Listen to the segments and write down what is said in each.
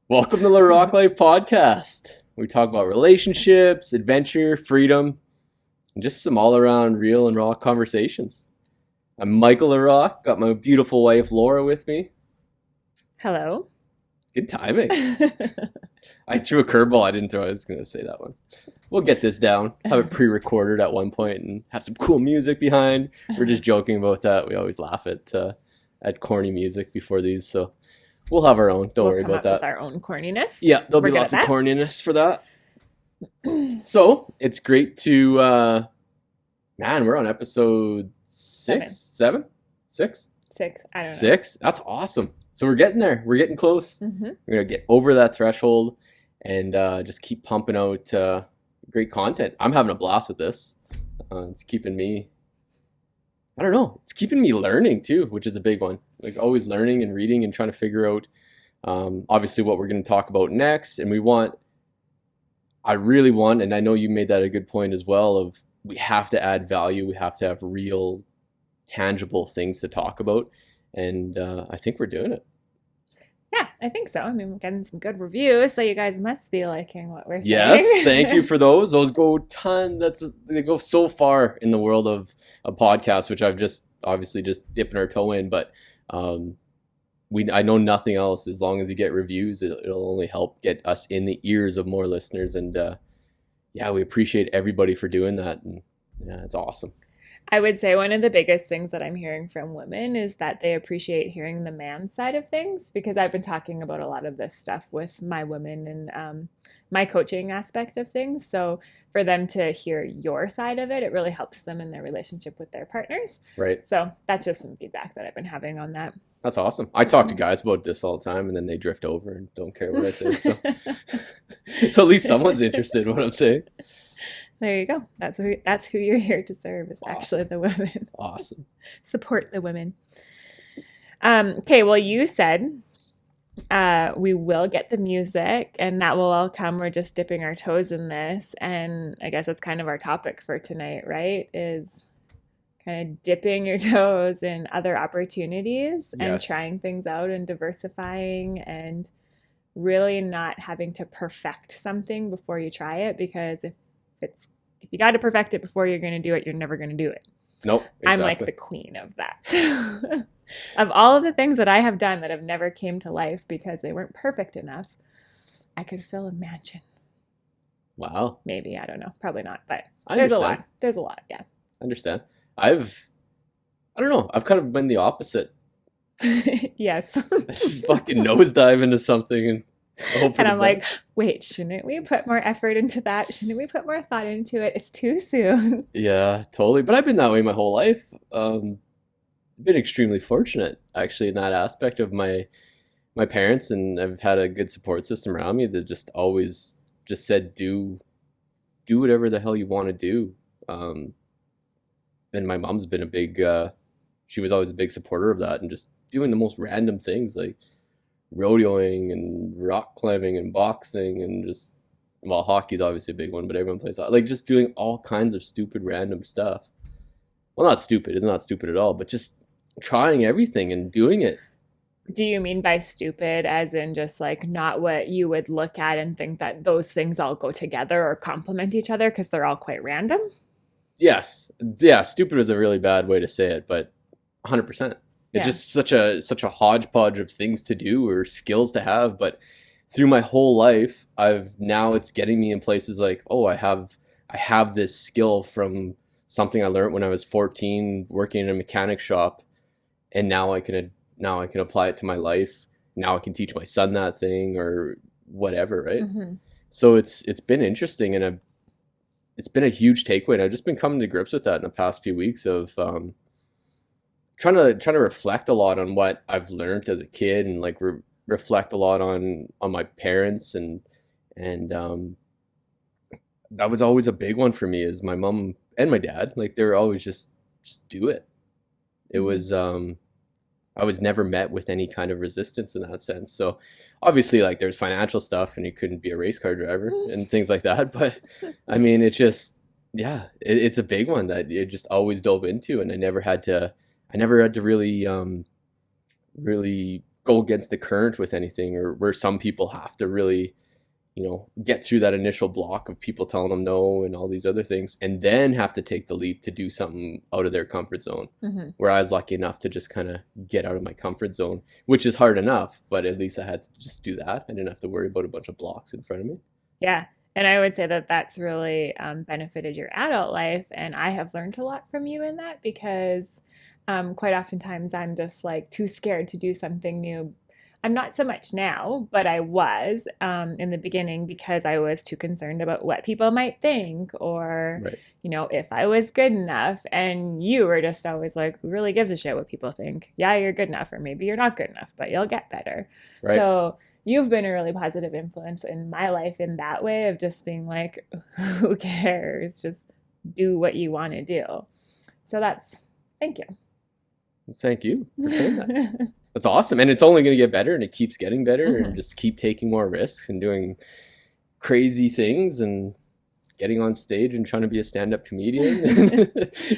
Welcome to LaRocque Life Podcast. We talk about relationships, adventure, freedom, and just some all-around real and raw conversations. I'm Michael LaRocque, got my beautiful wife Laura with me. Hello. Good timing. I threw a curveball. I didn't throw. I was going to say that one. We'll get this down. Have it pre-recorded at one point and have some cool music behind. We're just joking about that. We always laugh at corny music before these, so we'll have our own. Don't worry about that. With our own corniness. Yeah, there'll be lots of corniness for that. So it's great to, man, we're on episode six. I don't know. Six? That's awesome. So we're getting there. We're getting close. Mm-hmm. We're going to get over that threshold and just keep pumping out great content. I'm having a blast with this. It's keeping me, I don't know, it's keeping me learning too, which is a big one. Like always learning and reading and trying to figure out obviously what we're going to talk about next. And I really want, and I know you made that a good point as well, of we have to add value. We have to have real, tangible things to talk about. And I think we're doing it. Yeah, I think so. I mean, we're getting some good reviews, so you guys must be liking what we're saying. Yes, thank you for those. Those go they go so far in the world of a podcast, which I've just obviously just dipping our toe in. But I know nothing else. As long as you get reviews, it'll only help get us in the ears of more listeners. And yeah, we appreciate everybody for doing that. And yeah, it's awesome. I would say one of the biggest things that I'm hearing from women is that they appreciate hearing the man side of things, because I've been talking about a lot of this stuff with my women and my coaching aspect of things. So for them to hear your side of it, it really helps them in their relationship with their partners. Right. So that's just some feedback that I've been having on that. That's awesome. I talk to guys about this all the time, and then they drift over and don't care what I say. So, so at least someone's interested in what I'm saying. There you go. That's who you're here to serve, is awesome. Actually the women. Awesome. Support the women. Okay, well, you said we will get the music, and that will all come. We're just dipping our toes in this, and I guess that's kind of our topic for tonight, right? Is kind of dipping your toes in other opportunities and trying things out and diversifying and really not having to perfect something before you try it, because if you got to perfect it before you're going to do it, you're never going to do it. Nope. Exactly. I'm like the queen of that. Of all of the things that I have done that have never came to life because they weren't perfect enough, I could fill a mansion. Wow. Maybe, I don't know. Probably not, but there's a lot. There's a lot, yeah. I understand. I don't know. I've kind of been the opposite. Yes. I just fucking nosedive into something and I'm like, wait, shouldn't we put more effort into that? Shouldn't we put more thought into it? It's too soon. Yeah, totally. But I've been that way my whole life. Been extremely fortunate, actually, in that aspect of my parents, and I've had a good support system around me that just always just said, do whatever the hell you want to do. And my mom's been a big, she was always a big supporter of that, and just doing the most random things like rodeoing and rock climbing and boxing and just, well, hockey's obviously a big one, but everyone plays hockey. Like just doing all kinds of stupid random stuff. Well, not stupid, it's not stupid at all, but just trying everything and doing it. Do you mean by stupid as in just like not what you would look at and think that those things all go together or complement each other because they're all quite random? Yes. Yeah, stupid is a really bad way to say it, but 100%. It's just such a hodgepodge of things to do or skills to have. But through my whole life, it's getting me in places like, oh, I have this skill from something I learned when I was 14 working in a mechanic shop, and now I can apply it to my life. Now I can teach my son that thing or whatever, right? Mm-hmm. So it's been interesting, and it's been a huge takeaway. And I've just been coming to grips with that in the past few weeks of trying to reflect a lot on what I've learned as a kid, and like reflect a lot on my parents, and that was always a big one for me, is my mom and my dad. Like they were always just do it. It was I was never met with any kind of resistance in that sense. So obviously like there's financial stuff and you couldn't be a race car driver and things like that, but I mean it's just it's a big one that you just always dove into, and I never had to really go against the current with anything, or where some people have to really, get through that initial block of people telling them no and all these other things, and then have to take the leap to do something out of their comfort zone. Mm-hmm. Where I was lucky enough to just kind of get out of my comfort zone, which is hard enough, but at least I had to just do that. I didn't have to worry about a bunch of blocks in front of me. Yeah. And I would say that that's really benefited your adult life. And I have learned a lot from you in that, because quite oftentimes I'm just like too scared to do something new. I'm not so much now, but I was in the beginning, because I was too concerned about what people might think, or, Right. If I was good enough. And you were just always like, who really gives a shit what people think? Yeah, you're good enough, or maybe you're not good enough, but you'll get better. Right. So you've been a really positive influence in my life in that way, of just being like, who cares? Just do what you want to do. So thank you. Thank you for saying that. That's awesome. And it's only going to get better, and it keeps getting better, mm-hmm. and just keep taking more risks and doing crazy things and getting on stage and trying to be a stand-up comedian.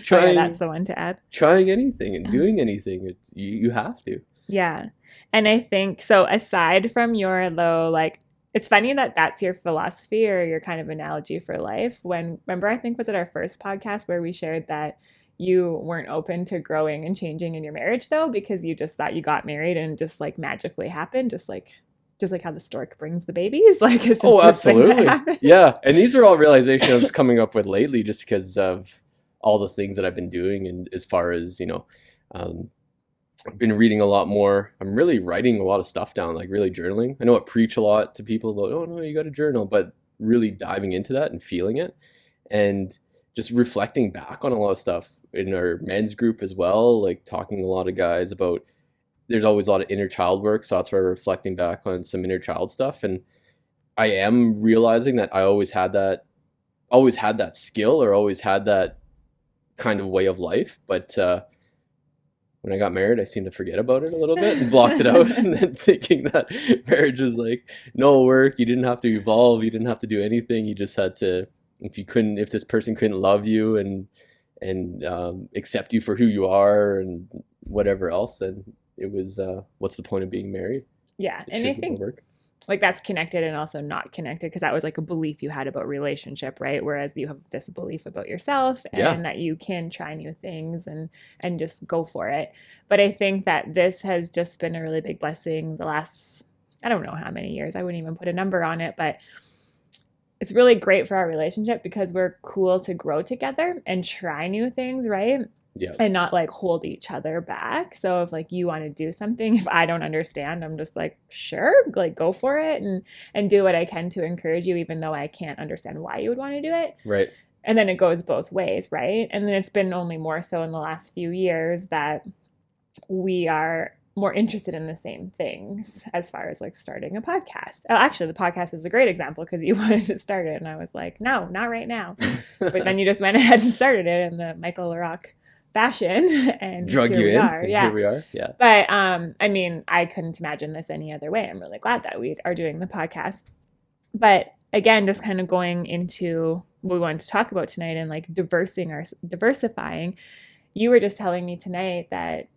That's the one to add. Trying anything and doing anything. You have to. Yeah. And I think, so aside from your it's funny that that's your philosophy, or your kind of analogy for life. Remember, I think was it our first podcast where we shared that you weren't open to growing and changing in your marriage, though, because you just thought you got married and just like magically happened, just like how the stork brings the babies. Like, it's just absolutely. Yeah. And these are all realizations I was coming up with lately, just because of all the things that I've been doing. And as far as, I've been reading a lot more. I'm really writing a lot of stuff down, like really journaling. I know I preach a lot to people about, oh no, you got to journal, but really diving into that and feeling it, and just reflecting back on a lot of stuff in our men's group as well, like talking to a lot of guys about, there's always a lot of inner child work. So that's why we're reflecting back on some inner child stuff. And I am realizing that I always had that skill, or always had that kind of way of life. But when I got married, I seemed to forget about it a little bit and blocked it out, and then thinking that marriage was like no work. You didn't have to evolve. You didn't have to do anything. You just had to, if this person couldn't love you and accept you for who you are and whatever else, then it was what's the point of being married? Yeah. And I think like that's connected and also not connected, because that was like a belief you had about relationship, right? Whereas you have this belief about yourself, and that you can try new things and just go for it. But I think that this has just been a really big blessing the last, I don't know how many years, I wouldn't even put a number on it, but it's really great for our relationship, because we're cool to grow together and try new things, right? Yeah. And not like hold each other back. So if like you want to do something, if I don't understand, I'm just like, sure, like go for it and do what I can to encourage you, even though I can't understand why you would want to do it. Right. And then it goes both ways, right? And then it's been only more so in the last few years that we are more interested in the same things, as far as like starting a podcast. Oh, actually, the podcast is a great example, because you wanted to start it and I was like, no, not right now. But then you just went ahead and started it in the Michael LaRocque fashion, and drug you in. Yeah. Here we are. Yeah. But I mean, I couldn't imagine this any other way. I'm really glad that we are doing the podcast. But again, just kind of going into what we wanted to talk about tonight, and like diversifying. You were just telling me tonight that,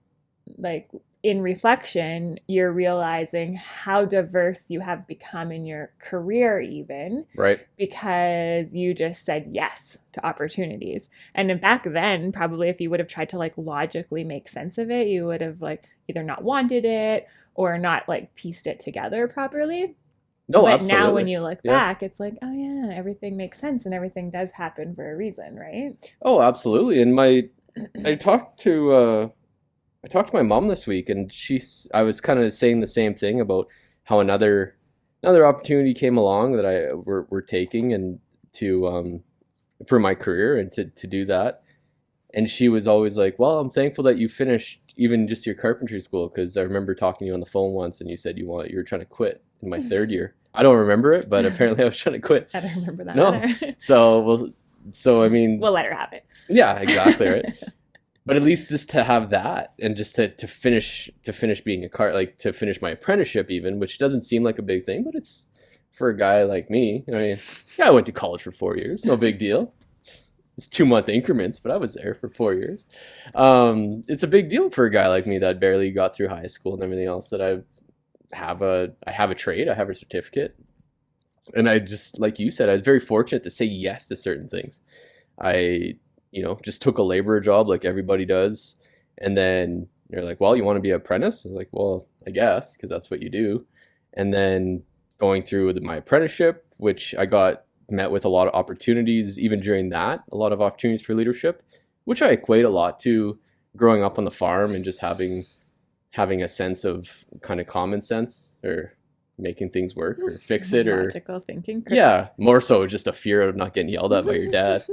like, in reflection, you're realizing how diverse you have become in your career, even. Right. Because you just said yes to opportunities. And back then, probably if you would have tried to like logically make sense of it, you would have like either not wanted it or not like pieced it together properly. No, but absolutely. Now when you look back, it's like, oh yeah, everything makes sense and everything does happen for a reason, right? Oh, absolutely. And I talked to my mom this week, and I was kind of saying the same thing about how another opportunity came along that we're taking, and to for my career, and to do that. And she was always like, well, I'm thankful that you finished even just your carpentry school, because I remember talking to you on the phone once, and you said you were trying to quit in my third year. I don't remember it, but apparently I was trying to quit. I don't remember that. No. Either. So I mean, we'll let her have it. Yeah, exactly, right. But at least just to have that, and just to finish being to finish my apprenticeship even, which doesn't seem like a big thing, but it's for a guy like me. I mean, yeah, I went to college for 4 years, no big deal. It's 2-month increments, but I was there for 4 years. It's a big deal for a guy like me that barely got through high school and everything else, that I've I have a trade, I have a certificate, and I just, like you said, I was very fortunate to say yes to certain things. I, just took a laborer job like everybody does, and then they're like, "Well, you want to be an apprentice?" I was like, "Well, I guess, because that's what you do." And then going through with my apprenticeship, which I got met with a lot of opportunities, even during that, a lot of opportunities for leadership, which I equate a lot to growing up on the farm and just having a sense of kind of common sense, or making things work or fix it, or logical thinking. yeah, more so just a fear of not getting yelled at by your dad.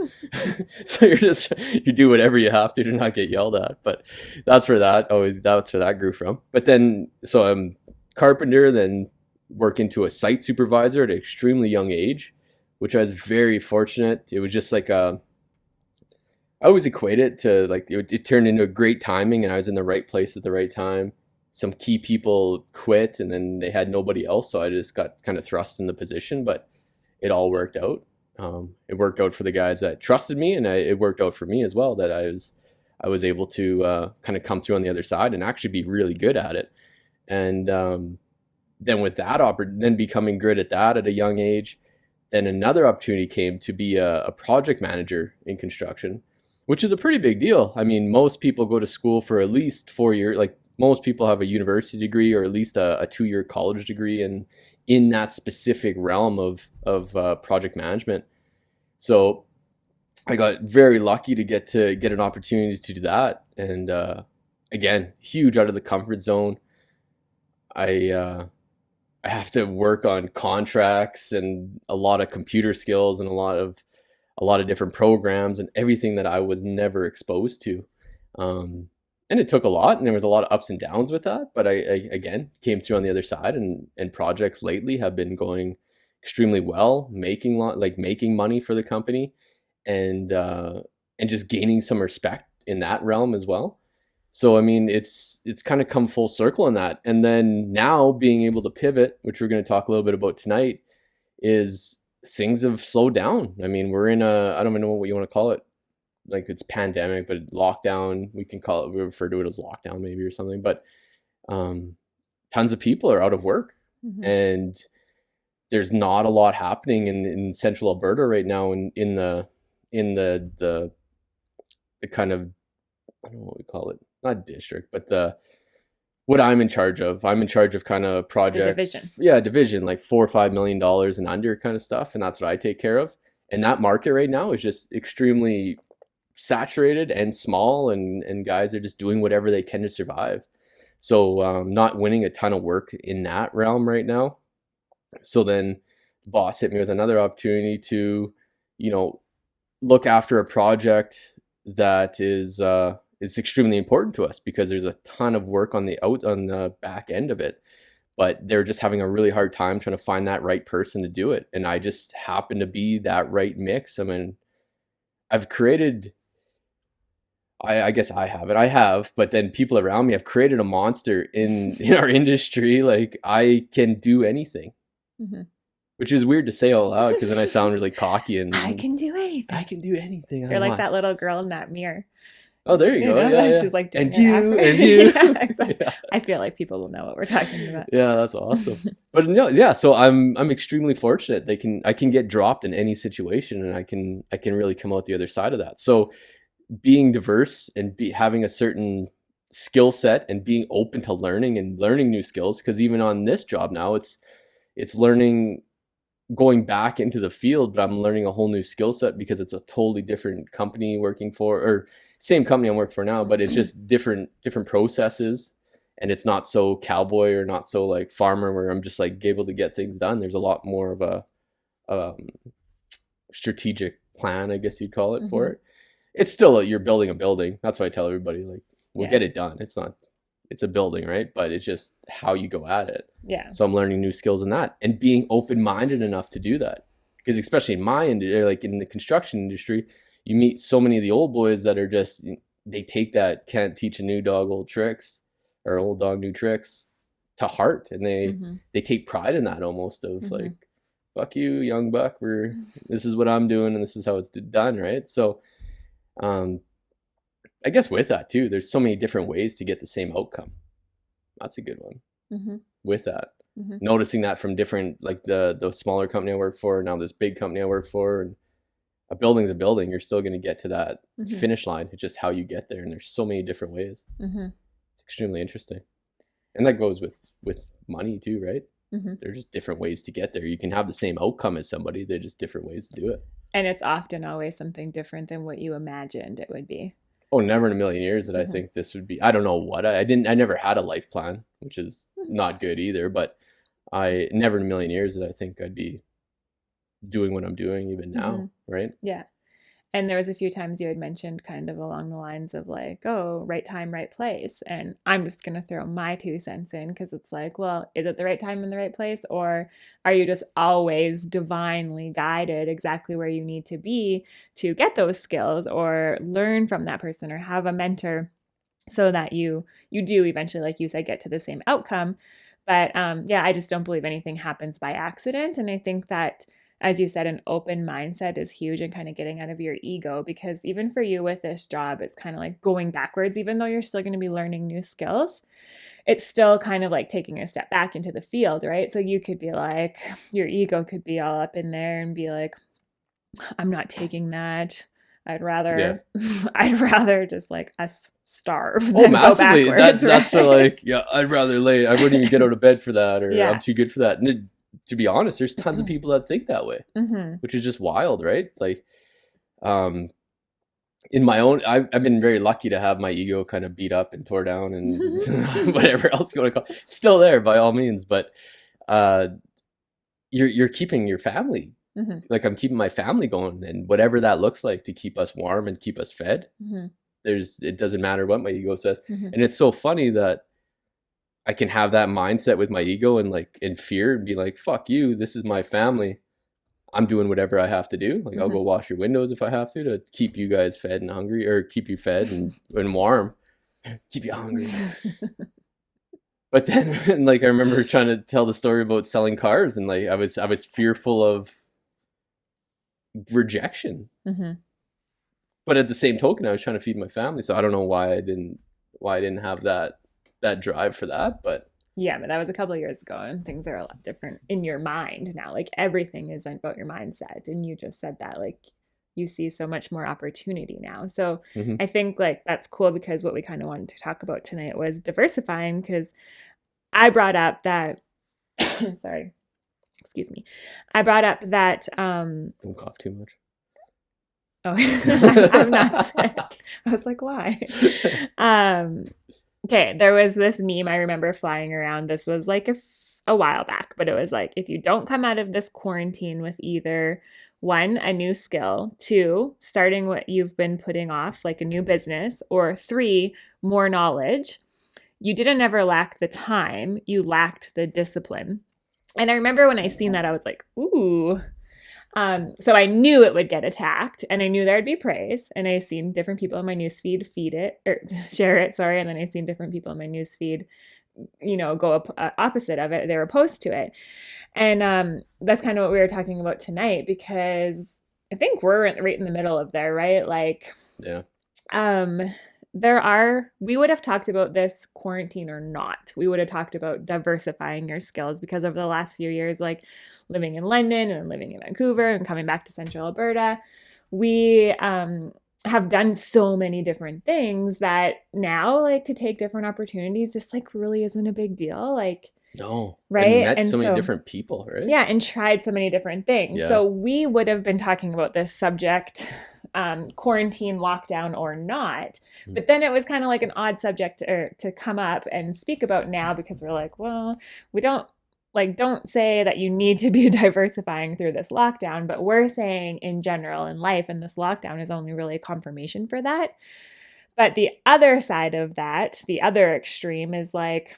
So you do whatever you have to not get yelled at. But that's where that grew from. But then, so I'm carpenter, then work into a site supervisor at an extremely young age, which I was very fortunate. It was just like I always equate it to like it turned into a great timing, and I was in the right place at the right time. Some key people quit, and then they had nobody else, so I just got kind of thrust in the position. But it all worked out. It worked out for the guys that trusted me, and it worked out for me as well, that I was able to kind of come through on the other side and actually be really good at it. And then with that then becoming good at that at a young age, then another opportunity came to be a project manager in construction, which is a pretty big deal. I mean, most people go to school for at least 4 years. Like, most people have a university degree or at least a 2-year college degree in that specific realm of project management. So I got very lucky to get an opportunity to do that. And again, huge out of the comfort zone. I have to work on contracts and a lot of computer skills and a lot of different programs and everything that I was never exposed to. And it took a lot, and there was a lot of ups and downs with that. But I again came through on the other side, and projects lately have been going extremely well, making money for the company, and just gaining some respect in that realm as well. So I mean, it's kind of come full circle in that. And then now being able to pivot, which we're going to talk a little bit about tonight, is things have slowed down. I mean, we're in I don't even know what you want to call it. Like, it's pandemic, but lockdown, we refer to it as lockdown maybe, or something. But tons of people are out of work, and there's not a lot happening in central Alberta right now in the kind of, I don't know what we call it, not district, but what I'm in charge of. I'm in charge of kind of projects. Division, like $4 or $5 million and under kind of stuff, and that's what I take care of. And that market right now is just extremely saturated and small, and guys are just doing whatever they can to survive. So not winning a ton of work in that realm right now. So then the boss hit me with another opportunity to, look after a project that is it's extremely important to us, because there's a ton of work on the back end of it, but they're just having a really hard time trying to find that right person to do it. And I just happen to be that right mix. I mean, I've created, I guess I have, but then people around me have created a monster in our industry. Like, I can do anything, which is weird to say out loud, because then I sound really cocky and I can do anything. I can do anything. You're like that little girl in that mirror. Oh, there you go. Yeah. She's like, and you. Yeah, exactly. Yeah. I feel like people will know what we're talking about. Yeah, that's awesome. But no, yeah. So I'm extremely fortunate. I can get dropped in any situation, and I can really come out the other side of that. So being diverse and having a certain skill set and being open to learning new skills, because even on this job now, it's learning, going back into the field, but I'm learning a whole new skill set, because it's a totally different company working for, or same company I'm working for now, but it's just different processes, and it's not so cowboy or not so like farmer, where I'm just like able to get things done. There's a lot more of a strategic plan, I guess you'd call it, for it. It's still you're building a building. That's why I tell everybody, like, we'll get it done. It's a building, right? But it's just how you go at it. Yeah. So I'm learning new skills in that, and being open-minded enough to do that. Because especially in my industry, like in the construction industry, you meet so many of the old boys that are just, they take that "can't teach a new dog old tricks," or "old dog new tricks" to heart, and they take pride in that, almost, of like, "Fuck you, young buck. This is what I'm doing, and this is how it's done," right? So I guess with that too, there's so many different ways to get the same outcome. That's a good one. with that. Noticing that from different, like the smaller company I work for, now this big company I work for, and a building's a building. You're still going to get to that finish line. It's just how you get there, and there's so many different ways. It's extremely interesting, and that goes with money too, right? There's just different ways to get there. You can have the same outcome as somebody. They're just different ways to do it. And it's often always something different than what you imagined it would be. Oh, never in a million years did I think this would be. I don't know what I never had a life plan, which is not good either. But I never in a million years did I think I'd be doing what I'm doing even now, right? Yeah. And there was a few times you had mentioned kind of along the lines of like, oh, right time, right place. And I'm just going to throw my 2 cents in because it's like, well, is it the right time in the right place? Or are you just always divinely guided exactly where you need to be to get those skills or learn from that person or have a mentor so that you do eventually, like you said, get to the same outcome. But yeah, I just don't believe anything happens by accident. And I think that, as you said, an open mindset is huge and kind of getting out of your ego, because even for you with this job, it's kind of like going backwards, even though you're still going to be learning new skills. It's still kind of like taking a step back into the field, right? So you could be like, your ego could be all up in there and be like, I'm not taking that. I'd rather just like us starve than massively. Go backwards. That's right? Like, yeah, I'd rather lay. I wouldn't even get out of bed for that, or I'm too good for that. And to be honest, there's tons of people that think that way, which is just wild, right? Like, in my own, I've been very lucky to have my ego kind of beat up and tore down and whatever else you want to call it. It's still there by all means, but you're keeping your family. Like, I'm keeping my family going, and whatever that looks like to keep us warm and keep us fed. It doesn't matter what my ego says. And it's so funny that I can have that mindset with my ego and like in fear and be like, fuck you, this is my family. I'm doing whatever I have to do. Like, I'll go wash your windows if I have to keep you guys fed and hungry, or keep you fed and warm. Keep you hungry. But then, like, I remember trying to tell the story about selling cars, and like I was fearful of rejection. But at the same token, I was trying to feed my family. So I don't know why I didn't have that drive for that. But yeah, but that was a couple of years ago, and things are a lot different in your mind now. Like, everything is about your mindset, and you just said that, like, you see so much more opportunity now. So I think like that's cool, because what we kind of wanted to talk about tonight was diversifying, because I brought up that sorry, excuse me. I brought up that don't cough too much. Oh, I'm not sick. I was like, why? Okay, there was this meme I remember flying around. This was like a while back, but it was like, if you don't come out of this quarantine with either 1, a new skill, 2, starting what you've been putting off, like a new business, or 3, more knowledge, you didn't ever lack the time, you lacked the discipline. And I remember when I seen that, I was like, ooh. So I knew it would get attacked, and I knew there'd be praise, and I seen different people in my newsfeed share it, and then I seen different people in my newsfeed, go opposite of it. They were opposed to it. And that's kind of what we were talking about tonight, because I think we're right in the middle of there, right? Like, yeah. We would have talked about this quarantine or not. We would have talked about diversifying your skills, because over the last few years, like living in London and living in Vancouver and coming back to Central Alberta, we have done so many different things that now, like, to take different opportunities just like really isn't a big deal. Like, no, right? And met so many different people, right? Yeah, and tried so many different things. Yeah. So we would have been talking about this subject, quarantine, lockdown or not. But then it was kind of like an odd subject to come up and speak about now, because we're like, well, we don't say that you need to be diversifying through this lockdown, but we're saying in general in life, and this lockdown is only really a confirmation for that. But the other side of that, the other extreme, is like,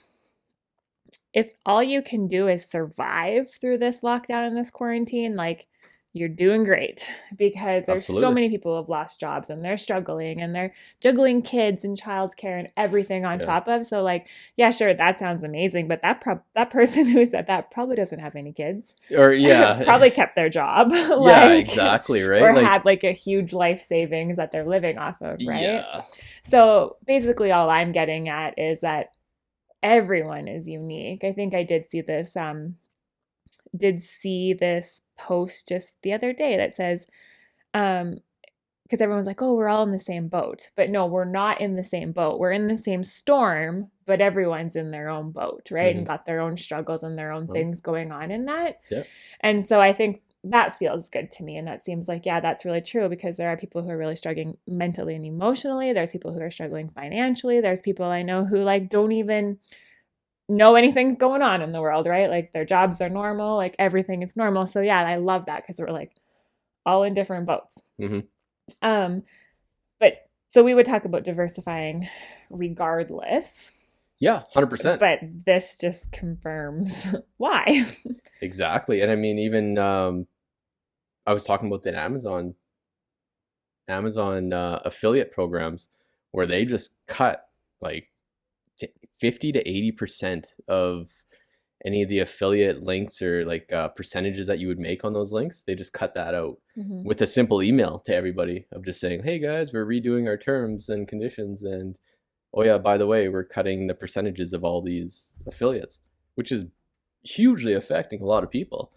if all you can do is survive through this lockdown and this quarantine, like, you're doing great, because there's so many people who have lost jobs and they're struggling and they're juggling kids and childcare and everything on top of. So like, yeah, sure, that sounds amazing, but that person who said that probably doesn't have any kids, or probably kept their job. Yeah, exactly, right. Or had like a huge life savings that they're living off of, right? Yeah. So basically all I'm getting at is that everyone is unique. I think I did see this post just the other day that says, because everyone's like, oh, we're all in the same boat. But no, we're not in the same boat. We're in the same storm, but everyone's in their own boat, right? And got their own struggles and their own things going on in that. Yeah. And so I think that feels good to me. And that seems like, yeah, that's really true, because there are people who are really struggling mentally and emotionally. There's people who are struggling financially. There's people I know who like don't even know anything's going on in the world, right? Like their jobs are normal, like everything is normal. So yeah, I love that, because we're like all in different boats. But so we would talk about diversifying regardless. Yeah, 100%. But this just confirms why. Exactly. And I mean, even I was talking about the Amazon affiliate programs, where they just cut like 50 to 80% of any of the affiliate links or like percentages that you would make on those links. They just cut that out with a simple email to everybody of just saying, hey guys, we're redoing our terms and conditions, and oh yeah, by the way, we're cutting the percentages of all these affiliates, which is hugely affecting a lot of people.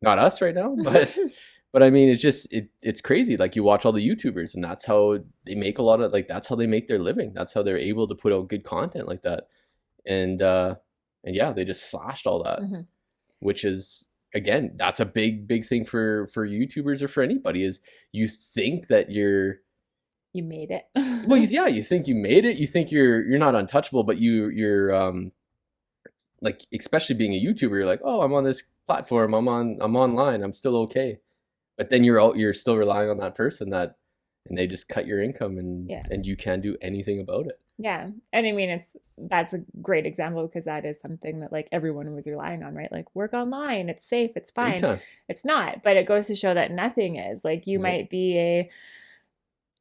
Not us right now, but I mean, it's just it's crazy. Like you watch all the YouTubers, and that's how they make a lot of, like, that's how they make their living. That's how they're able to put out good content like that. And yeah, they just slashed all that, which is, again, that's a big thing for YouTubers or for anybody, is you think that you made it. Well, yeah, you think you made it. You think you're not untouchable, but you're like, especially being a YouTuber, you're like, oh, I'm on this platform, I'm online, I'm still okay. But then you're still relying on that person and they just cut your income, and you can't do anything about it. Yeah. And I mean, that's a great example, because that is something that like everyone was relying on, right? Like, work online, it's safe, it's fine. It's not, but it goes to show that nothing is. Like, you might be a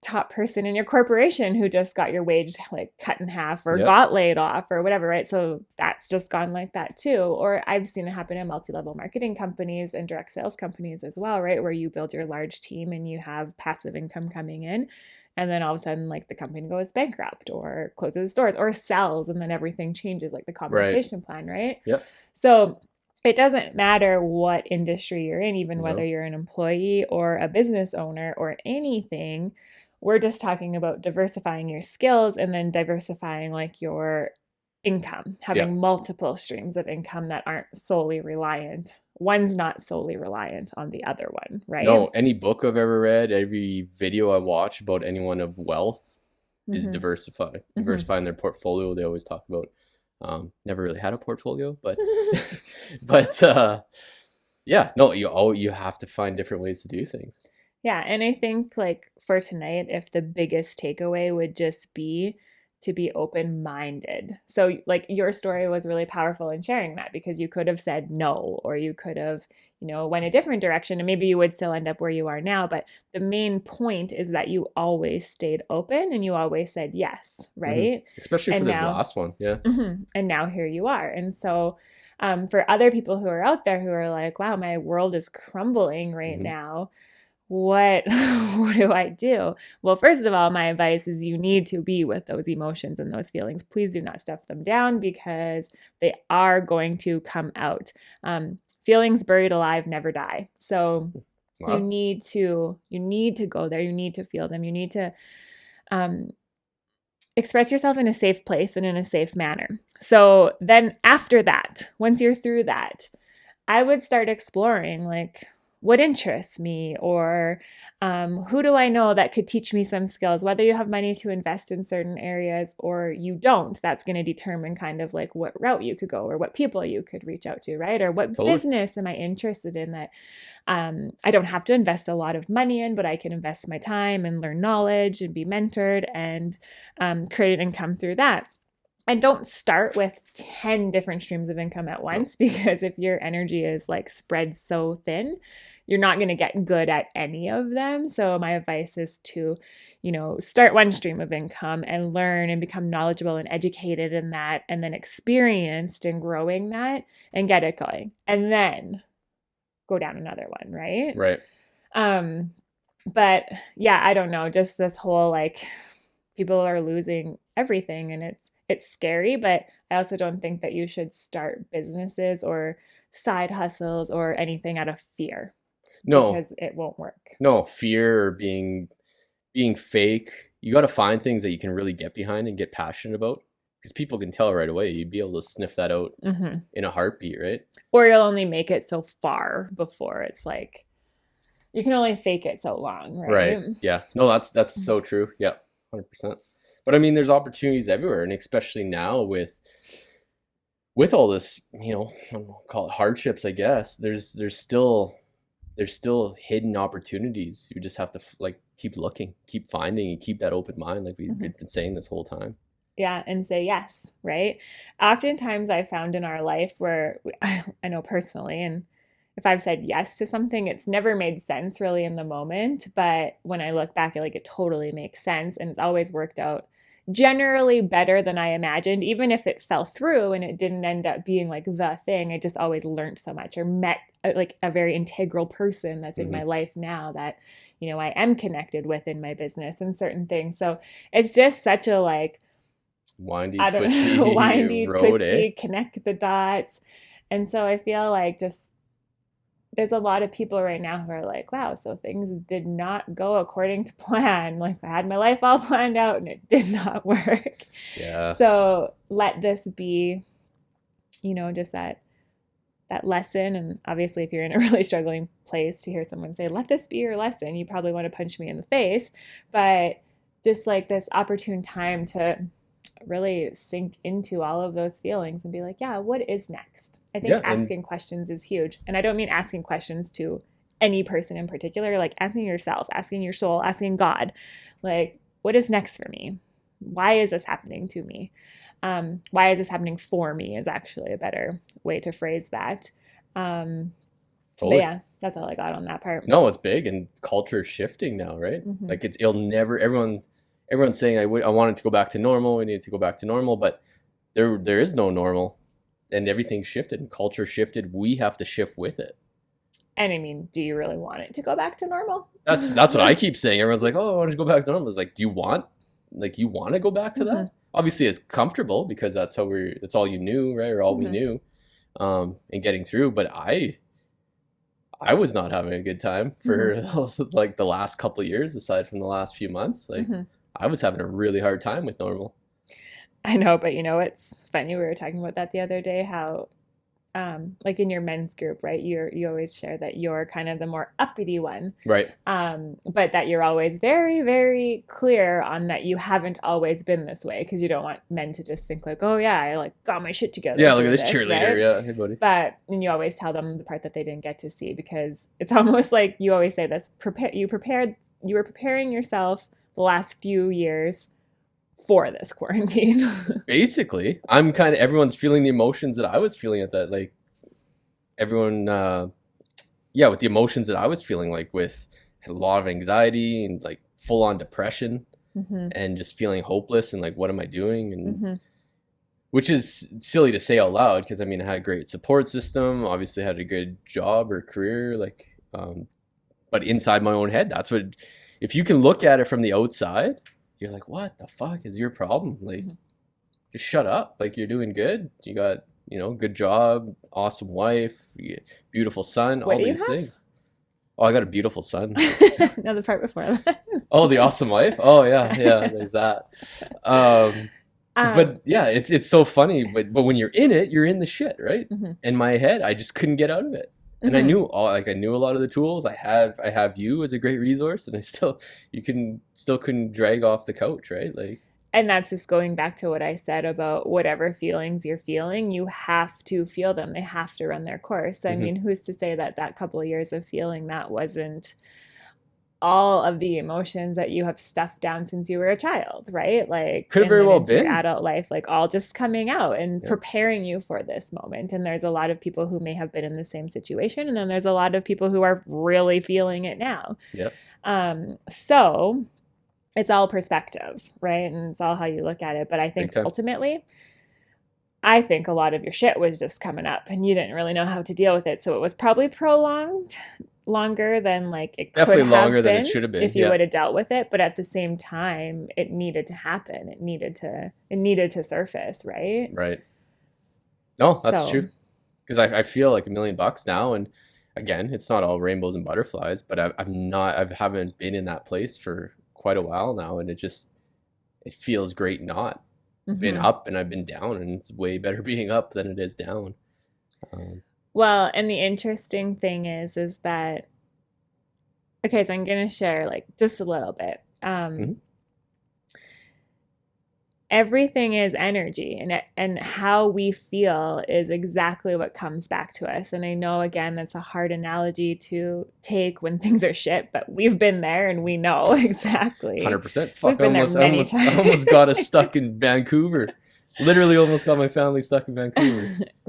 top person in your corporation who just got your wage like cut in half, or got laid off, or whatever, right? So that's just gone like that too. Or I've seen it happen in multi-level marketing companies and direct sales companies as well, right? Where you build your large team and you have passive income coming in, and then all of a sudden, like, the company goes bankrupt or closes stores or sells, and then everything changes, like the compensation plan, right? Yep. So it doesn't matter what industry you're in, even whether you're an employee or a business owner or anything. We're just talking about diversifying your skills and then diversifying like your income, having multiple streams of income that aren't solely reliant. One's not solely reliant on the other one, right? No, any book I've ever read, every video I watch about anyone of wealth is diversifying their portfolio. They always talk about. Never really had a portfolio, but yeah, no, you have to find different ways to do things. Yeah, and I think like for tonight, if the biggest takeaway would just be to be open-minded. So like your story was really powerful in sharing that, because you could have said no, or you could have, went a different direction, and maybe you would still end up where you are now. But the main point is that you always stayed open and you always said yes, right? Especially for this last one. Yeah. And now here you are. And so for other people who are out there who are like, wow, my world is crumbling right now, what do I do? Well, first of all, my advice is you need to be with those emotions and those feelings. Please do not stuff them down, because they are going to come out. Feelings buried alive never die. So you need to go there. You need to feel them. You need to express yourself in a safe place and in a safe manner. So then after that, once you're through that, I would start exploring like, what interests me, or who do I know that could teach me some skills? Whether you have money to invest in certain areas or you don't, that's going to determine kind of like what route you could go, or what people you could reach out to, right? Or what business am I interested in that I don't have to invest a lot of money in, but I can invest my time and learn knowledge and be mentored and create an income through that. And don't start with 10 different streams of income at once, because if your energy is like spread so thin, you're not going to get good at any of them. So my advice is to, start one stream of income and learn and become knowledgeable and educated in that, and then experienced in growing that and get it going. And then go down another one, right? Right. But yeah, I don't know, just this whole like people are losing everything, and it's scary, but I also don't think that you should start businesses or side hustles or anything out of fear No, because it won't work. no, fear or being fake. You got to find things that you can really get behind and get passionate about, because people can tell right away. You'd be able to sniff that out in a heartbeat, right? Or you'll only make it so far before it's like you can only fake it so long, right? Right. Yeah. No, that's so true. Yeah, 100%. But I mean, there's opportunities everywhere, and especially now with all this, I don't know, call it hardships, I guess. There's still hidden opportunities. You just have to like keep looking, keep finding, and keep that open mind, like we've been saying this whole time. Yeah, and say yes, right? Oftentimes I found in our life where I know personally, and if I've said yes to something, it's never made sense really in the moment, but when I look back, it totally makes sense, and it's always worked out generally better than I imagined. Even if it fell through and it didn't end up being like the thing, I just always learned so much or met like a very integral person that's in my life now that, I am connected with in my business and certain things. So it's just such a like, Windy, I don't twisty know, windy, road, twisty, connect the dots. And so I feel like just there's a lot of people right now who are like, wow, so things did not go according to plan. Like I had my life all planned out and it did not work. Yeah. So let this be, just that lesson. And obviously if you're in a really struggling place, to hear someone say, let this be your lesson, you probably want to punch me in the face. But just like this opportune time to really sink into all of those feelings and be like, yeah, what is next? I think asking questions is huge. And I don't mean asking questions to any person in particular, like asking yourself, asking your soul, asking God, like, what is next for me? Why is this happening to me? Why is this happening for me is actually a better way to phrase that. Totally. But yeah, that's all I got on that part. No, it's big, and culture is shifting now, right? Like it'll never, everyone's saying I want it to go back to normal. We need to go back to normal, but there is no normal. And everything's shifted and culture shifted. We have to shift with it. And I mean, do you really want it to go back to normal? That's what I keep saying. Everyone's like, "Oh, I want to go back to normal." It's like, do you want to go back to that? Obviously, it's comfortable because that's all you knew, right? Or all we knew, and getting through. But I was not having a good time for like the last couple of years, aside from the last few months. Like I was having a really hard time with normal. I know, but it's funny. We were talking about that the other day, how like in your men's group, right? You always share that you're kind of the more uppity one. Right. But that you're always very, very clear on that you haven't always been this way, because you don't want men to just think like, oh yeah, I like got my shit together. Yeah, look at this cheerleader. Right? Yeah, hey buddy. And you always tell them the part that they didn't get to see, because it's almost like you always say this, you were preparing yourself the last few years for this quarantine. Basically, everyone's feeling the emotions that I was feeling at that, like everyone, with the emotions that I was feeling, like with a lot of anxiety and like full on depression and just feeling hopeless and like, what am I doing? And which is silly to say out loud, because I mean, I had a great support system, obviously had a good job or career, like, but inside my own head, that's what, if you can look at it from the outside, you're like, what the fuck is your problem? Like, just shut up. Like, you're doing good. You got, good job, awesome wife, beautiful son, all these things. Oh, I got a beautiful son. No, the part before that. Oh, the awesome wife? Oh, yeah, there's that. But yeah, it's so funny. But when you're in it, you're in the shit, right? In my head, I just couldn't get out of it. And I knew I knew a lot of the tools. I have you as a great resource, and still couldn't drag off the couch, right? Like, and that's just going back to what I said about whatever feelings you're feeling, you have to feel them. They have to run their course. I mean, who's to say that couple of years of feeling that wasn't all of the emotions that you have stuffed down since you were a child, right? Like, could have very well been your adult life, like all just coming out and preparing you for this moment. And there's a lot of people who may have been in the same situation, and then there's a lot of people who are really feeling it now. So it's all perspective, right? And it's all how you look at it. But I think ultimately, I think a lot of your shit was just coming up and you didn't really know how to deal with it. So it was probably prolonged. longer than like it could Definitely have longer than been it should have been. if you Yeah. would have dealt with it. But at the same time, it needed to happen. It needed to surface, right? Right. No, that's So, true. Because I feel like $1 million now, and again, it's not all rainbows and butterflies, but I haven't been in that place for quite a while now, and it feels great not been mhm. up, and I've been down, and it's way better being up than it is down. Um, Well, and the interesting thing is that okay, so I'm gonna share like just a little bit. mhm. Everything is energy, and how we feel is exactly what comes back to us. And I know again that's a hard analogy to take when things are shit, but we've been there and we know exactly. 100%. We've Fuck, been there many I almost times. got us stuck in Vancouver. Literally almost got my family stuck in Vancouver.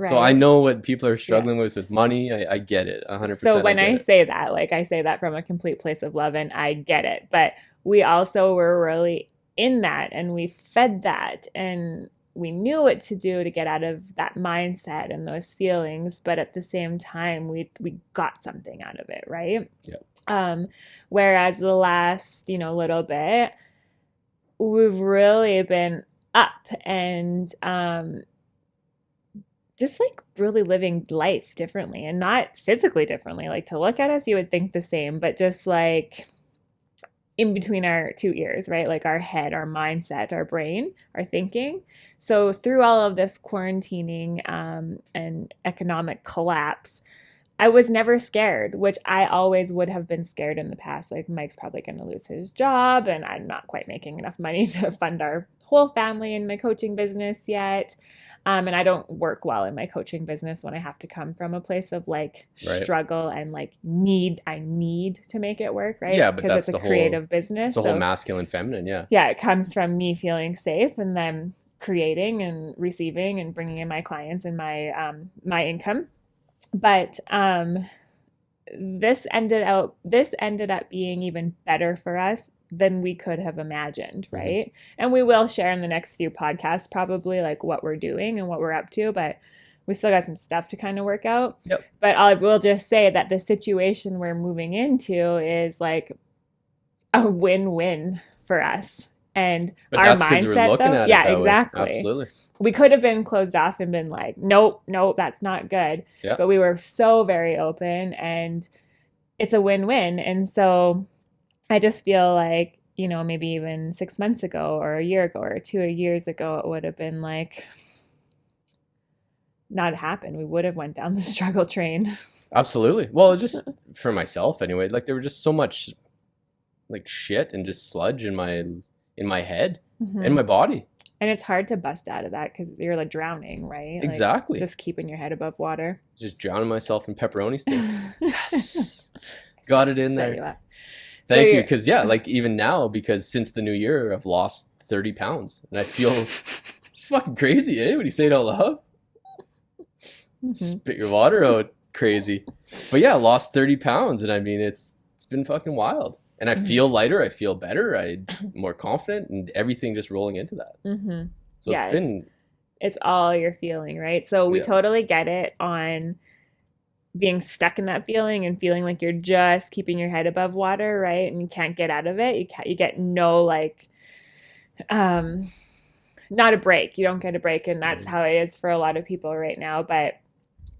So I Right. know what people are Yeah. struggling with money. I get it. So 100% I when get I it. say that, like I say that from a complete place of love and I get it. But we also were really in that and we fed that and we knew what to do to get out of that mindset and those feelings, but at the same time we got something out of it, right? Yeah. Um, Whereas the last, little bit, we've really been up and just like really living life differently and not physically differently. Like to look at us, you would think the same, but just like in between our two ears, right? Like our head, our mindset, our brain, our thinking. So through all of this quarantining and economic collapse, I was never scared, which I always would have been scared in the past. Like Mike's probably going to lose his job, and I'm not quite making enough money to fund our whole family in my coaching business yet. And I don't work well in my coaching business when I have to come from a place of like Right. struggle and like I need to make it work, right? Yeah, but Because that's it's a the whole creative business. it's the whole So masculine feminine, yeah. yeah, it comes from me feeling safe and then creating and receiving and bringing in my clients and my income. But this ended up being even better for us than we could have imagined, Mhm. right? And we will share in the next few podcasts probably like what we're doing and what we're up to, but we still got some stuff to kind of work out. Yep. But I will just say that the situation we're moving into is like a win-win for us. And But our that's because we're mindset looking though, at it yeah, that way. exactly. Absolutely. We could have been closed off and been like, nope, nope, that's not good. Yeah. But we were so very open and it's a win-win. And so I just feel like, maybe even 6 months ago or a year ago or 2 years ago, it would have been like not happened. We would have went down the struggle train. Absolutely. Well, just for myself anyway, like there was just so much like shit and just sludge in my head and my body. And it's hard to bust out of that because you're like drowning, right? Exactly. Like just keeping your head above water. Just drowning myself in pepperoni sticks. Yes. Got it in Set you there. up. Thank you. Because yeah, like even now, because since the new year, I've lost 30 pounds and I feel it's fucking crazy, eh? When you say it out loud, spit your water out crazy. But yeah, I lost 30 pounds and I mean, it's been fucking wild. And I feel lighter, I feel better, I'm more confident, and everything just rolling into that. So Yeah, it's been it's all you're feeling, right? So we Yeah. totally get it on being stuck in that feeling and feeling like you're just keeping your head above water, right? And you can't get out of it. You get no like not a break. You don't get a break, and that's how it is for a lot of people right now. But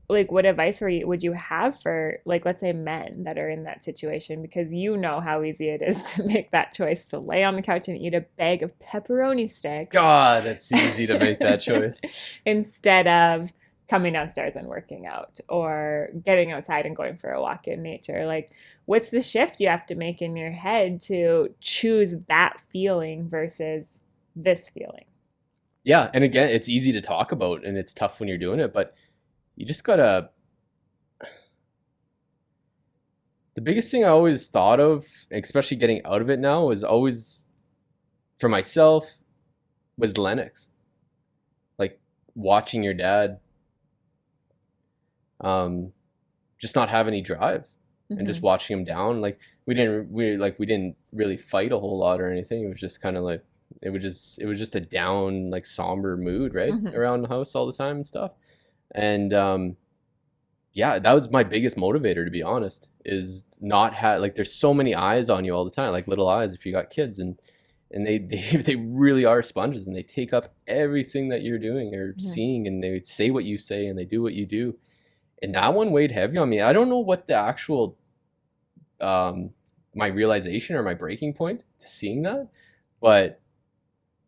like what advice would you have for like let's say men that are in that situation, because you know how easy it is to make that choice to lay on the couch and eat a bag of pepperoni sticks. God, that's easy to make that choice. Instead of coming downstairs and working out or getting outside and going for a walk in nature. Like what's the shift you have to make in your head to choose that feeling versus this feeling? Yeah, and again, it's easy to talk about and it's tough when you're doing it, but you just gotta. The biggest thing I always thought of, especially getting out of it now, was always for myself was Lennox. Like watching your dad just not have any drive and just watching him down. Like we didn't really fight a whole lot or anything. It was just kind of like it was just a down, like somber mood, right? Around the house all the time and stuff. And yeah, that was my biggest motivator, to be honest, is not have like there's so many eyes on you all the time, like little eyes if you got kids, and they really are sponges, and they take up everything that you're doing or Mhm. seeing, and they say what you say and they do what you do. And that one weighed heavy on me. I don't know what the actual um my realization or my breaking point to seeing that, but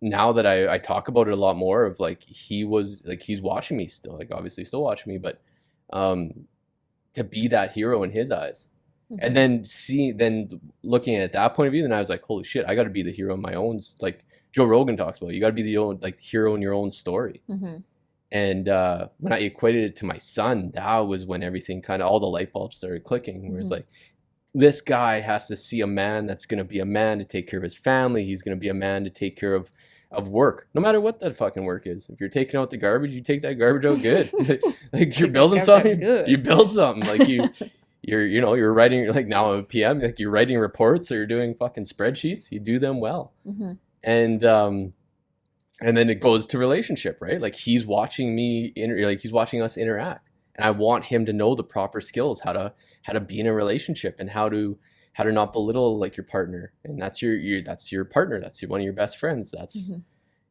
now that I talk about it a lot more of like he was like he's watching me still, like obviously still watching me, but um to be that hero in his eyes. And Mhm. then looking at that point of view, then I was like, holy shit, I got to be the hero in my own. Like Joe Rogan talks about, you got to be the own like hero in your own story. Mhm. And when I equated it to my son, that was when everything kind of all the light bulbs started clicking. Where it's Mhm. like, this guy has to see a man that's going to be a man to take care of his family. He's going to be a man to take care of work, no matter what that fucking work is. If you're taking out the garbage, you take that garbage out good. Like you're Take that building garbage out something, you good. build something. Like you're writing, like now I'm a PM, like you're writing reports or you're doing fucking spreadsheets. You do them well, Mhm. and then it goes to relationship, right? Like he's watching like he's watching us interact, and I want him to know the proper skills, how to be in a relationship, and how to not belittle like your partner. And that's your partner, that's one of your best friends, that's Mhm.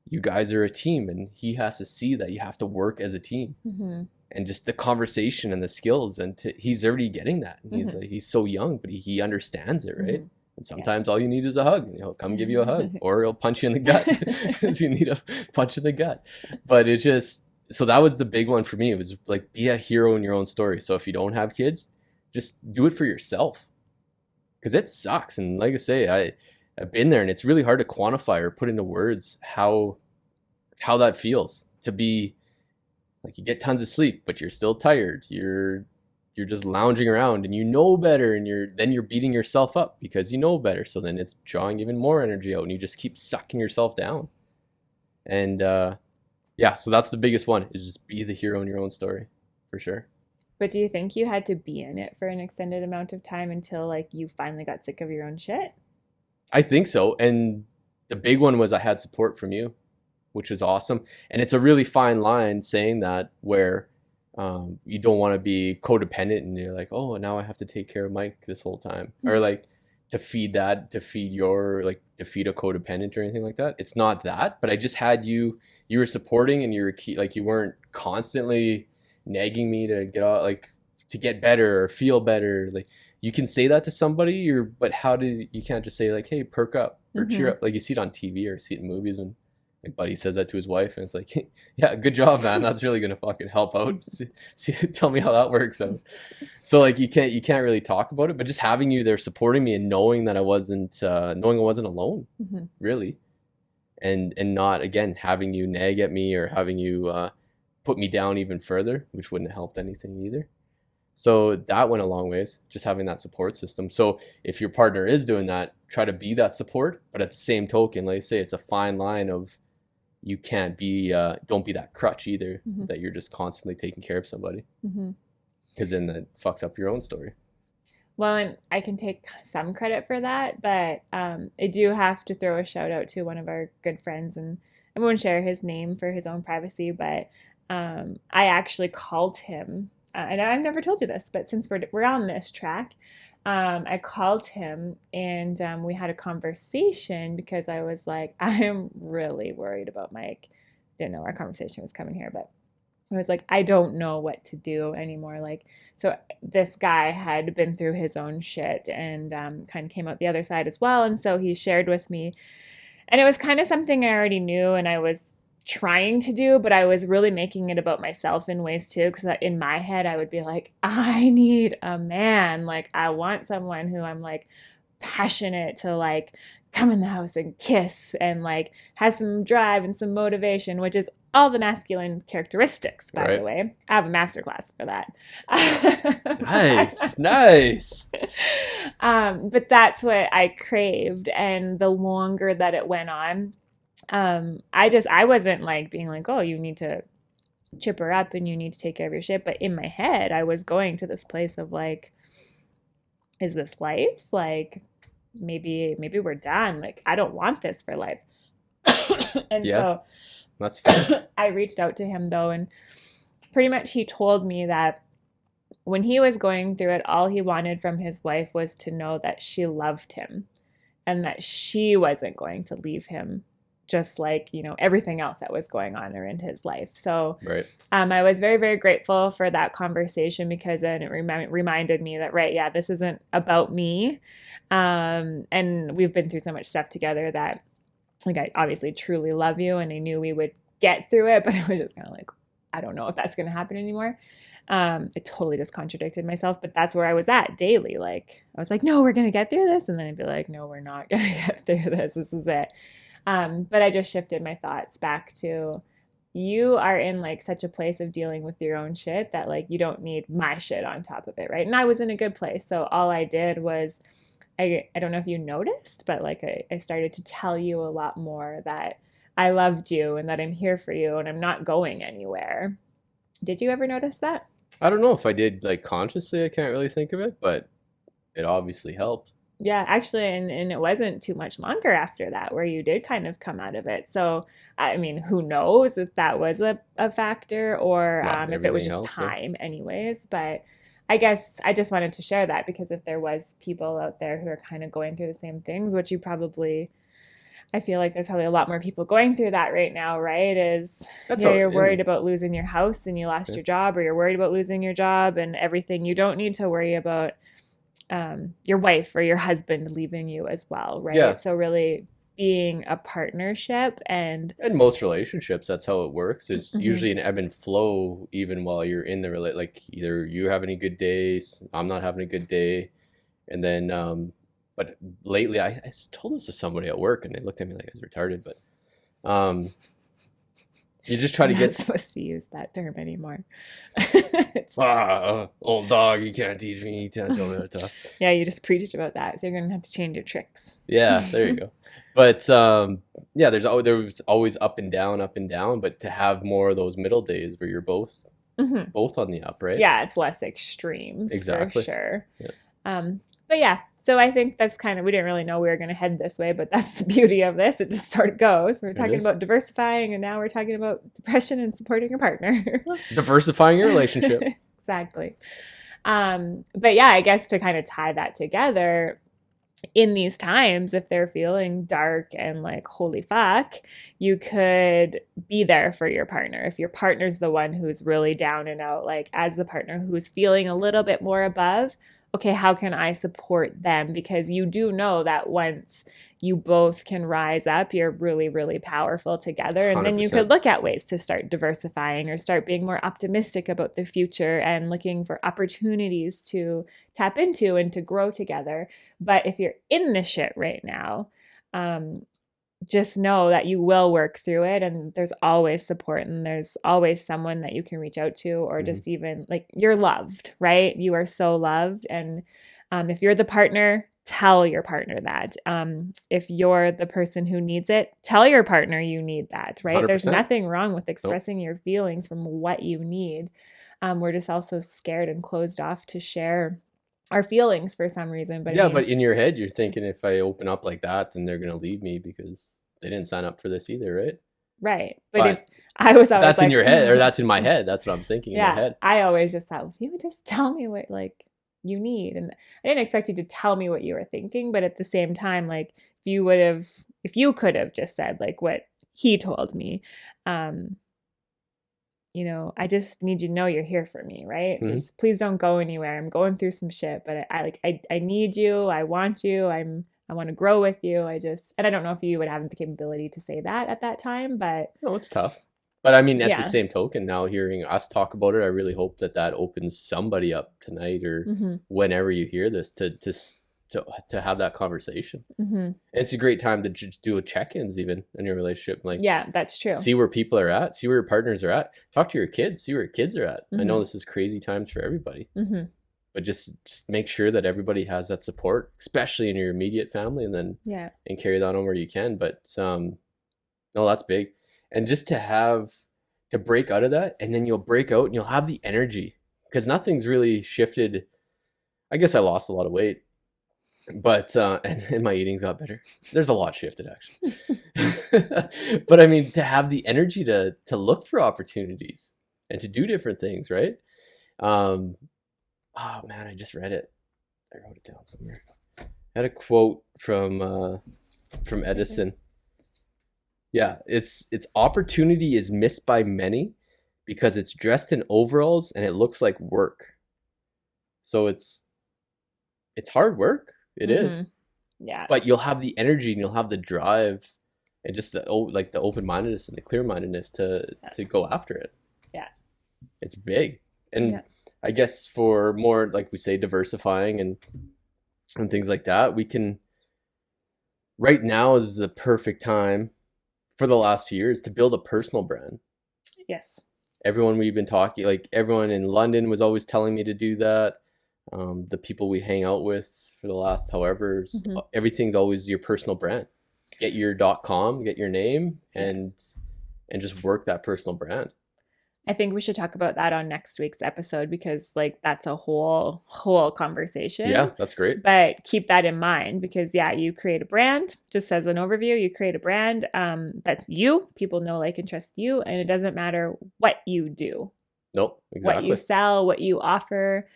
you guys are a team, and he has to see that you have to work as a team. Mhm. And just the conversation and the skills, and he's already getting that, and he's Mhm. like he's so young, but he understands it, right? Mhm. And Yeah. sometimes all you need is a hug, and he'll come give you a hug, or he'll punch you in the gut because you need a punch in the gut. But it just, so that was the big one for me. It was like, be a hero in your own story. So if you don't have kids, just do it for yourself, because it sucks. And like I say, I've been there, and it's really hard to quantify or put into words how that feels to be like, you get tons of sleep, but you're still tired. You're just lounging around, and you know better, and you're beating yourself up because you know better. So then it's drawing even more energy out, and you just keep sucking yourself down. And yeah, so that's the biggest one, is just be the hero in your own story, for sure. But do you think you had to be in it for an extended amount of time until like you finally got sick of your own shit? I think so. And the big one was I had support from you, which was awesome. And it's a really fine line saying that, where you don't want to be codependent and you're like, oh, now I have to take care of Mike this whole time, or like to feed a codependent or anything like that. It's not that, but I just had you were supporting, and you were like you weren't constantly nagging me to get out, like to get better or feel better. Like you can say that to somebody, or but you can't just say like, hey, perk up or cheer Mm-hmm. up. Like you see it on TV or see it in movies when like buddy says that to his wife, and it's like, yeah, good job, man. That's really gonna fucking help out. Tell me how that works. So like you can't really talk about it, but just having you there supporting me, and knowing that knowing I wasn't alone, Mm-hmm. really, and not again having you nag at me or having you put me down even further, which wouldn't have helped anything either. So that went a long ways, just having that support system. So if your partner is doing that, try to be that support, but at the same token, like I say, it's a fine line of, you can't be don't be that crutch either, Mm-hmm. that you're just constantly taking care of somebody, Mm-hmm. because then that fucks up your own story. Well, and I can take some credit for that, but I do have to throw a shout out to one of our good friends, and I won't share his name for his own privacy, but I actually called him, and I've never told you this, but since we're on this track, I called him and we had a conversation because I was like, I am really worried about Mike. Didn't know our conversation was coming here, but I was like, I don't know what to do anymore. Like, so this guy had been through his own shit and kind of came out the other side as well. And so he shared with me, and it was kind of something I already knew and I was trying to do, but I was really making it about myself in ways too. Because in my head, I would be like, I need a man. Like, I want someone who I'm like passionate to like come in the house and kiss and like has some drive and some motivation, which is all the masculine characteristics, by the Right. way. I have a masterclass for that. Nice, nice. But that's what I craved. And the longer that it went on, I wasn't like being like, oh, you need to chip her up and you need to take care of your shit. But in my head, I was going to this place of like, is this life? Like, maybe we're done. Like, I don't want this for life. And Yeah, so that's fair. I reached out to him though, and pretty much he told me that when he was going through it, all he wanted from his wife was to know that she loved him and that she wasn't going to leave him, just like, everything else that was going on in his life. So Right. I was very, very grateful for that conversation, because then it reminded me that, right, yeah, this isn't about me. And we've been through so much stuff together that, like, I obviously truly love you, and I knew we would get through it, but it was just kind of like, I don't know if that's going to happen anymore. It totally just contradicted myself, but that's where I was at daily. Like, I was like, no, we're going to get through this. And then I'd be like, no, we're not going to get through this. This is it. But I just shifted my thoughts back to, you are in like such a place of dealing with your own shit that like you don't need my shit on top of it, right? And I was in a good place. So all I did was, I don't know if you noticed, but like I started to tell you a lot more that I loved you and that I'm here for you and I'm not going anywhere. Did you ever notice that? I don't know if I did like consciously. I can't really think of it, but it obviously helped. Yeah, actually, and it wasn't too much longer after that where you did kind of come out of it. So, I mean, who knows if that was a factor, or Well, if it was everything just helps. Yeah. time, anyways. But I guess I just wanted to share that, because if there was people out there who are kind of going through the same things, which you probably, I feel like there's probably a lot more people going through that right now, right? You're worried about losing your house and you lost Yeah. your job, or you're worried about losing your job and everything. You don't need to worry about your wife or your husband leaving you as well, right? Yeah. So really being a partnership, and most relationships, that's how it works. There's Mhm. usually an ebb and flow even while you're in the like either you having a good day, I'm not having a good day, and then but lately I told this to somebody at work and they looked at me like I was retarded, but you just try I'm to not get supposed to use that term anymore. old dog, you can't teach me, you can't tell me how to talk. Yeah, you just preached about that, so you're gonna have to change your tricks. Yeah, there you go. But yeah, there was always up and down, but to have more of those middle days where you're both Mhm. on the up, right? Yeah, it's less extremes Exactly. for sure. Yeah. But yeah, so I think that's kind of, we didn't really know we were going to head this way, but that's the beauty of this. It just sort of goes. We're talking about diversifying, and now we're talking about depression and supporting your partner. Diversifying your relationship. Exactly. But yeah, I guess to kind of tie that together, in these times, if they're feeling dark and like, holy fuck, you could be there for your partner. If your partner's the one who's really down and out, like as the partner who's feeling a little bit more above, okay, how can I support them? Because you do know that once you both can rise up, you're really, really powerful together. And then you 100%. could look at ways to start diversifying or start being more optimistic about the future and looking for opportunities to tap into and to grow together. But if you're in the shit right now, just know that you will work through it, and there's always support, and there's always someone that you can reach out to, or just even like, you're loved, right? You are so loved. And if you're the partner, tell your partner that. If you're the person who needs it, tell your partner you need that, right? 100%. There's nothing wrong with expressing your feelings from what you need. We're just also scared and closed off to share our feelings for some reason. But yeah, I mean, but in your head, you're thinking, if I open up like that, then they're going to leave me because they didn't sign up for this either, right? right. But if I was always that's like, in your head, or that's in my head. That's what I'm thinking in my yeah, head. I always just thought, if you would just tell me what like you need. And I didn't expect you to tell me what you were thinking, but at the same time, like, if you could have just said like what he told me, I just need you to know you're here for me, right? Mhm. Just please don't go anywhere. I'm going through some shit, but I need you. I want you. I want to grow with you. And I don't know if you would have the capability to say that at that time, but No, it's tough. But I mean, at the yeah. same token, now hearing us talk about it, I really hope that opens somebody up tonight or whenever you hear this to have that conversation. And it's a great time to just do a check-ins even in your relationship. Like, yeah, that's true. See where people are at, see where your partners are at, talk to your kids, see where your kids are at. I know this is crazy times for everybody, but just make sure that everybody has that support, especially in your immediate family, and then and carry that on where you can. But no, that's big. And just to break out of that, and then you'll break out and you'll have the energy, because nothing's really shifted. I guess I lost a lot of weight, but and my eating's got better. There's a lot shifted actually. But I mean, to have the energy to look for opportunities and to do different things, right? Oh man, I just read it. I wrote it down somewhere. I had a quote from Edison. Yeah, it's opportunity is missed by many because it's dressed in overalls and it looks like work. So it's hard work. It Mm-hmm. is. Yeah. But you'll have the energy and you'll have the drive and just the like the open-mindedness and the clear-mindedness to go after it. Yeah. It's big. And I guess for more, like we say, diversifying and things like that, we can, right now is the perfect time for the last few years to build a personal brand. Yes. Everyone we've been talking, like everyone in London was always telling me to do that. The people we hang out with for the last however, everything's always your personal brand. Get your .com, get your name, and just work that personal brand. I think we should talk about that on next week's episode because like that's a whole conversation. Yeah, that's great. But keep that in mind because you create a brand, just as an overview, you create a brand that's you. People know, like, and trust you, and it doesn't matter what you do. Nope, exactly. What you sell, what you offer,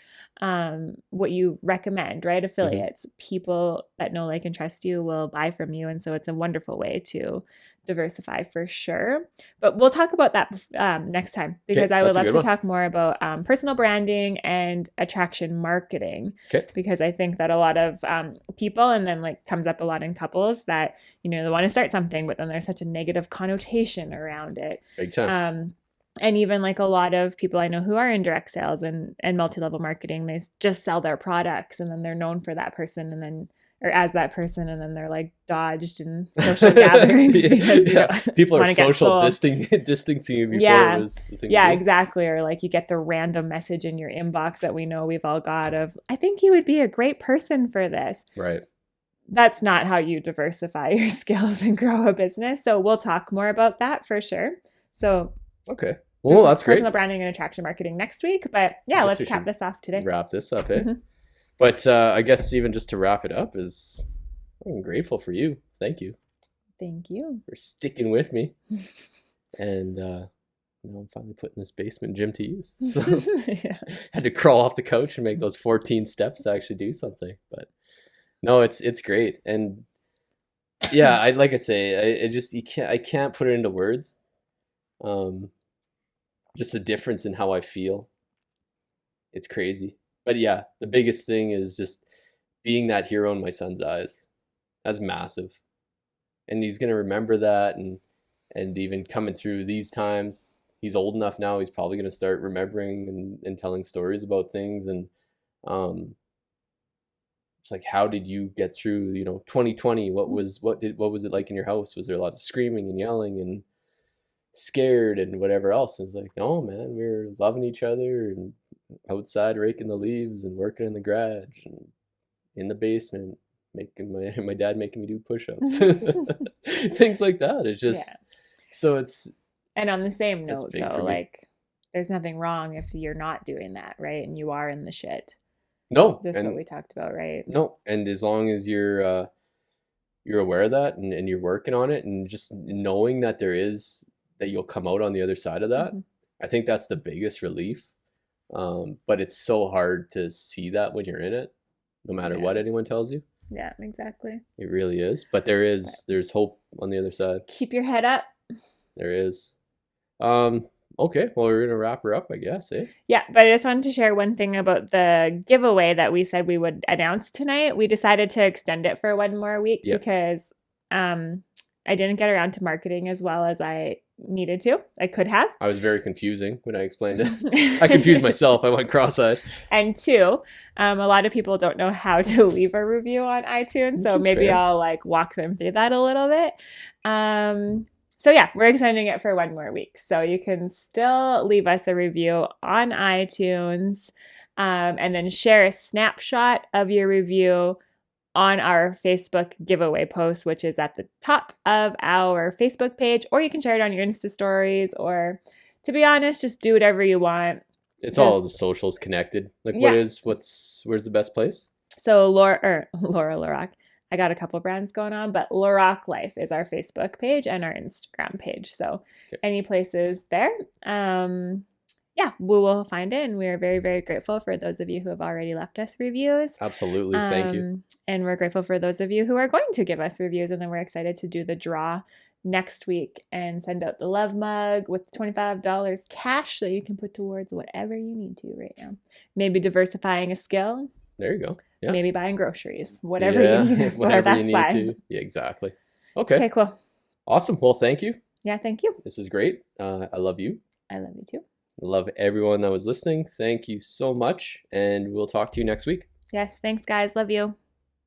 what you recommend, right? Affiliates, people that know, like, and trust you will buy from you. And so it's a wonderful way to diversify for sure. But we'll talk about that next time because I would love to talk more about personal branding and attraction marketing. Because I think that a lot of people, and then like comes up a lot in couples that, you know, they want to start something, but then there's such a negative connotation around it. Big time. And even like a lot of people I know who are in direct sales and multi-level marketing, they just sell their products and then they're known for that person and then, or as that person, and then they're like dodged in social gatherings because people are social distancing you before it was the thing. Yeah, exactly. Or like you get the random message in your inbox that we know we've all got of, I think you would be a great person for this. Right. That's not how you diversify your skills and grow a business. So we'll talk more about that for sure. So okay. Well, that's great. Personal branding and attraction marketing next week. But yeah, let's cap this off today. Wrap this up, eh? But I guess even just to wrap it up is I'm grateful for you. Thank you. Thank you. For sticking with me. And now I'm finally putting this basement gym to use. So had to crawl off the couch and make those 14 steps to actually do something. But no, it's great. And yeah, like I say, I can't put it into words. Just the difference in how I feel. It's crazy. But yeah, the biggest thing is just being that hero in my son's eyes. That's massive. And he's going to remember that and even coming through these times, he's old enough now, he's probably going to start remembering and telling stories about things. And it's like, how did you get through, 2020? What was it like in your house? Was there a lot of screaming and yelling and scared and whatever else? And it's like, no, man, we were loving each other and outside raking the leaves and working in the garage and in the basement making my dad making me do push-ups. Things like that. It's just so it's. And on the same note though, like there's nothing wrong if you're not doing that, right? And you are in the shit. No, that's what we talked about, right? No, and as long as you're aware of that and you're working on it and just knowing that that you'll come out on the other side of that, I think that's the biggest relief. But it's so hard to see that when you're in it, no matter what anyone tells you. Yeah, exactly. It really is. But there's hope on the other side. Keep your head up. There is. Okay, well, we're gonna wrap her up, I guess, eh? Yeah, but I just wanted to share one thing about the giveaway that we said we would announce tonight. We decided to extend it for one more week because I didn't get around to marketing as well as I needed to. I could have. I was very confusing when I explained it. I confused myself. I went cross-eyed. And two, a lot of people don't know how to leave a review on iTunes, so maybe I'll like walk them through that a little bit. So yeah, we're extending it for one more week. So you can still leave us a review on iTunes and then share a snapshot of your review on our Facebook giveaway post, which is at the top of our Facebook page, or you can share it on your Insta stories, or to be honest, just do whatever you want. It's all the socials connected. Like where's the best place? So Laura LaRocque. I got a couple brands going on, but LaRocque Life is our Facebook page and our Instagram page. So any places there. yeah, we will find it. And we are very, very grateful for those of you who have already left us reviews. Absolutely. Thank you. And we're grateful for those of you who are going to give us reviews. And then we're excited to do the draw next week and send out the love mug with $25 cash that you can put towards whatever you need to right now. Maybe diversifying a skill. There you go. Yeah. Maybe buying groceries. Whatever you need it for, whatever that's you need why. to. Yeah, exactly. Okay. Okay, cool. Awesome. Well, thank you. Yeah, thank you. This was great. I love you. I love you too. I love everyone that was listening. Thank you so much. And we'll talk to you next week. Yes, thanks, guys. Love you.